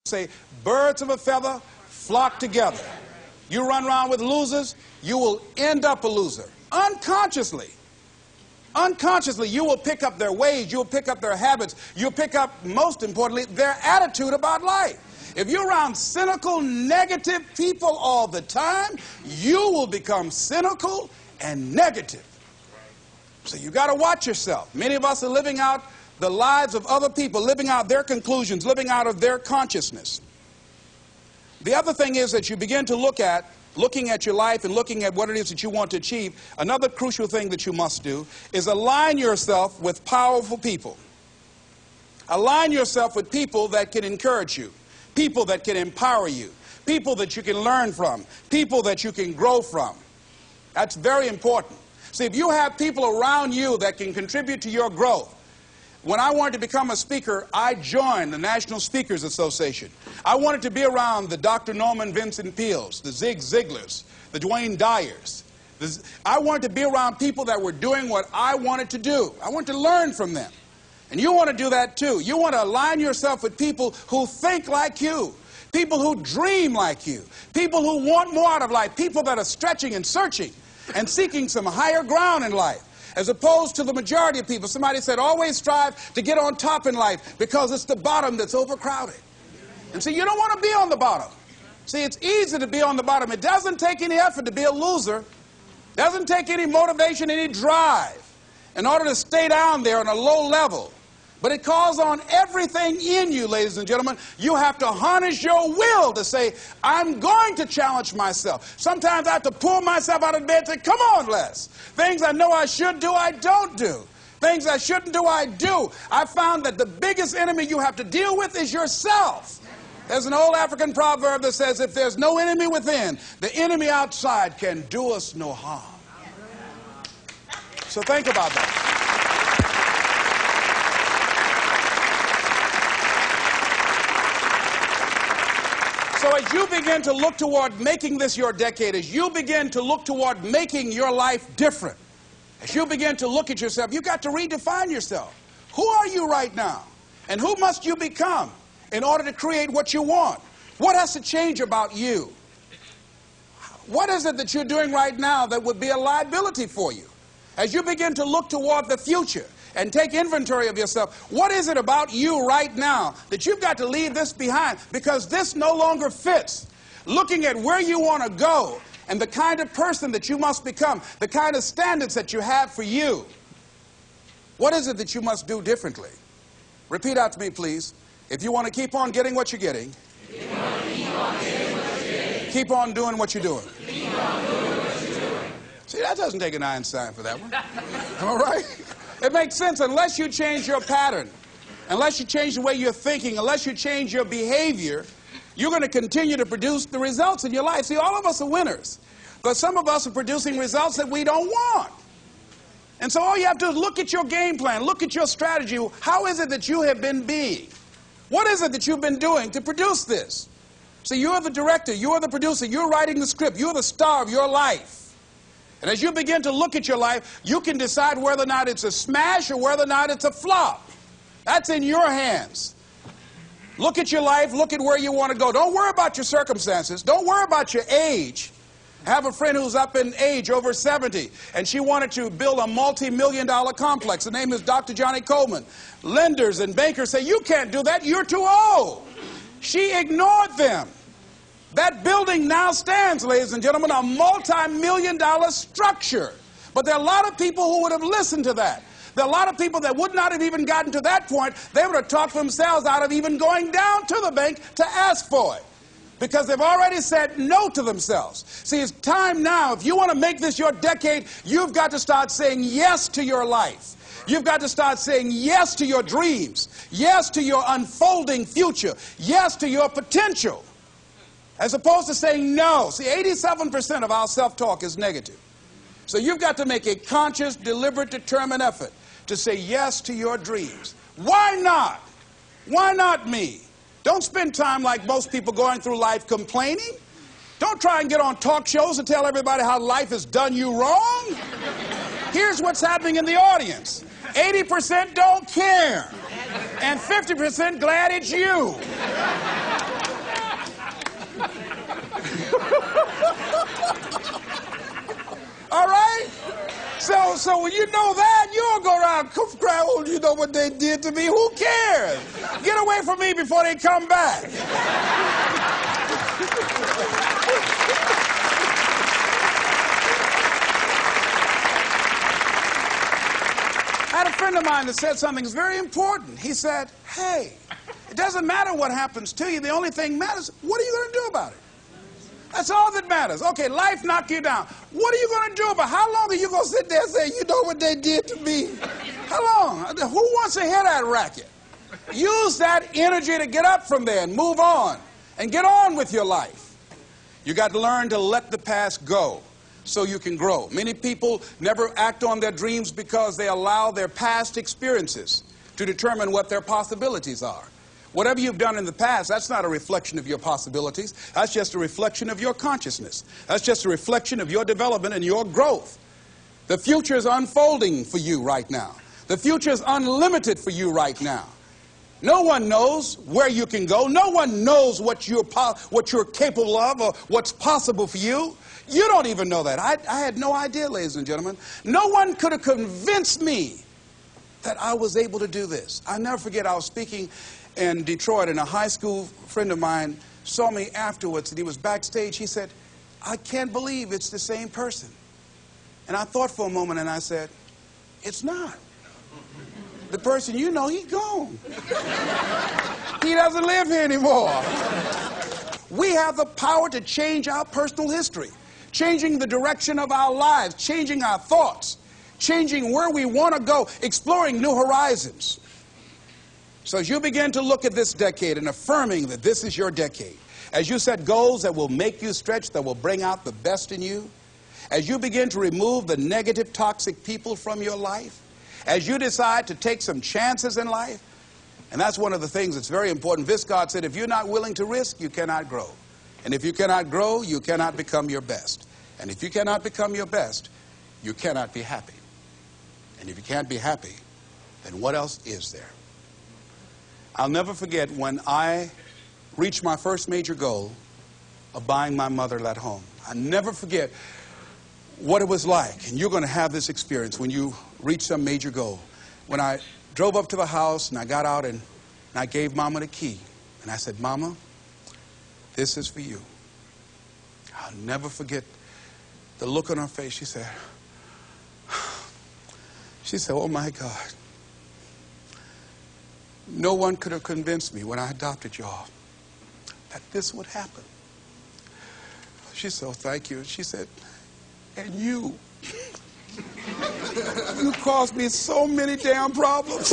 say, birds of a feather flock together. You run around with losers, you will end up a loser. Unconsciously. Unconsciously, you will pick up their ways, you'll pick up their habits, you'll pick up, most importantly, their attitude about life. If you're around cynical, negative people all the time, you will become cynical and negative. So you got to watch yourself. Many of us are living out the lives of other people, living out their conclusions, living out of their consciousness. The other thing is that you begin to looking at your life and looking at what it is that you want to achieve. Another crucial thing that you must do is align yourself with powerful people. Align yourself with people that can encourage you, people that can empower you, people that you can learn from, people that you can grow from. That's very important. See, if you have people around you that can contribute to your growth. When I wanted to become a speaker, I joined the National Speakers Association. I wanted to be around the Dr. Norman Vincent Peales, the Zig Ziglars, the Dwayne Dyers. I wanted to be around people that were doing what I wanted to do. I wanted to learn from them. And you want to do that too. You want to align yourself with people who think like you, people who dream like you, people who want more out of life, people that are stretching and searching and seeking some higher ground in life. As opposed to the majority of people. Somebody said, always strive to get on top in life because it's the bottom that's overcrowded. And see, you don't want to be on the bottom. See, it's easy to be on the bottom. It doesn't take any effort to be a loser. It doesn't take any motivation, any drive in order to stay down there on a low level. But it calls on everything in you, ladies and gentlemen. You have to harness your will to say, I'm going to challenge myself. Sometimes I have to pull myself out of bed and say, come on, Les. Things I know I should do, I don't do. Things I shouldn't do, I do. I found that the biggest enemy you have to deal with is yourself. There's an old African proverb that says, if there's no enemy within, the enemy outside can do us no harm. So think about that. So as you begin to look toward making this your decade, as you begin to look toward making your life different, as you begin to look at yourself, you've got to redefine yourself. Who are you right now? And who must you become in order to create what you want? What has to change about you? What is it that you're doing right now that would be a liability for you? As you begin to look toward the future and take inventory of yourself, what is it about you right now that you've got to leave this behind because this no longer fits? Looking at where you want to go and the kind of person that you must become, the kind of standards that you have for you. What is it that you must do differently? Repeat out to me, please. If you want to keep on getting what you're getting, keep on doing what you're doing. See, that doesn't take an Einstein for that one. Am I right? It makes sense unless you change your pattern, unless you change the way you're thinking, unless you change your behavior, you're going to continue to produce the results in your life. See, all of us are winners, but some of us are producing results that we don't want. And so all you have to do is look at your game plan, look at your strategy. How is it that you have been being? What is it that you've been doing to produce this? So you're the director, you're the producer, you're writing the script, you're the star of your life. And as you begin to look at your life, you can decide whether or not it's a smash or whether or not it's a flop. That's in your hands. Look at your life, look at where you want to go. Don't worry about your circumstances. Don't worry about your age. I have a friend who's up in age, over 70, and she wanted to build a multi-million-dollar complex. The name is Dr. Johnny Coleman. Lenders and bankers say, you can't do that, you're too old. She ignored them. That building now stands, ladies and gentlemen, a multi-million-dollar structure. But there are a lot of people who would have listened to that. There are a lot of people that would not have even gotten to that point. They would have talked themselves out of even going down to the bank to ask for it, because they've already said no to themselves. See, it's time now. If you want to make this your decade, you've got to start saying yes to your life. You've got to start saying yes to your dreams, yes to your unfolding future, yes to your potential, as opposed to saying no. See, 87% of our self-talk is negative. So you've got to make a conscious, deliberate, determined effort to say yes to your dreams. Why not? Why not me? Don't spend time like most people going through life complaining. Don't try and get on talk shows and tell everybody how life has done you wrong. Here's what's happening in the audience. 80% don't care, and 50% glad it's you. you know that, you'll go around crying, oh, you know what they did to me? Who cares? Get away from me before they come back. I had a friend of mine that said something that's very important. He said, hey, it doesn't matter what happens to you. The only thing matters, what are you going to do about it? That's all that matters. Okay, life knocked you down. What are you going to do about it? How long are you going to sit there and say, you know what they did to me? How long? Who wants to hear that racket? Use that energy to get up from there and move on and get on with your life. You got to learn to let the past go so you can grow. Many people never act on their dreams because they allow their past experiences to determine what their possibilities are. Whatever you've done in the past, that's not a reflection of your possibilities. That's just a reflection of your consciousness. That's just a reflection of your development and your growth. The future is unfolding for you right now. The future is unlimited for you right now. No one knows where you can go. No one knows what you're capable of or what's possible for you. You don't even know that. I had no idea, ladies and gentlemen. No one could have convinced me that I was able to do this. I'll never forget, I was speaking in Detroit, and a high school friend of mine saw me afterwards, and he was backstage. He said, I can't believe it's the same person. And I thought for a moment, and I said, it's not. The person you know, he's gone. He doesn't live here anymore. We have the power to change our personal history, changing the direction of our lives, changing our thoughts, changing where we want to go, exploring new horizons. So as you begin to look at this decade and affirming that this is your decade, as you set goals that will make you stretch, that will bring out the best in you, as you begin to remove the negative, toxic people from your life, as you decide to take some chances in life, and that's one of the things that's very important. Viscard said, if you're not willing to risk, you cannot grow. And if you cannot grow, you cannot become your best. And if you cannot become your best, you cannot be happy. And if you can't be happy, then what else is there? I'll never forget when I reached my first major goal of buying my mother that home. I'll never forget what it was like. And you're going to have this experience when you reach some major goal. When I drove up to the house and I got out and I gave Mama the key. And I said, Mama, this is for you. I'll never forget the look on her face. She said, oh my God. No one could have convinced me when I adopted y'all that this would happen. She said, oh, thank you. She said, and you caused me so many damn problems.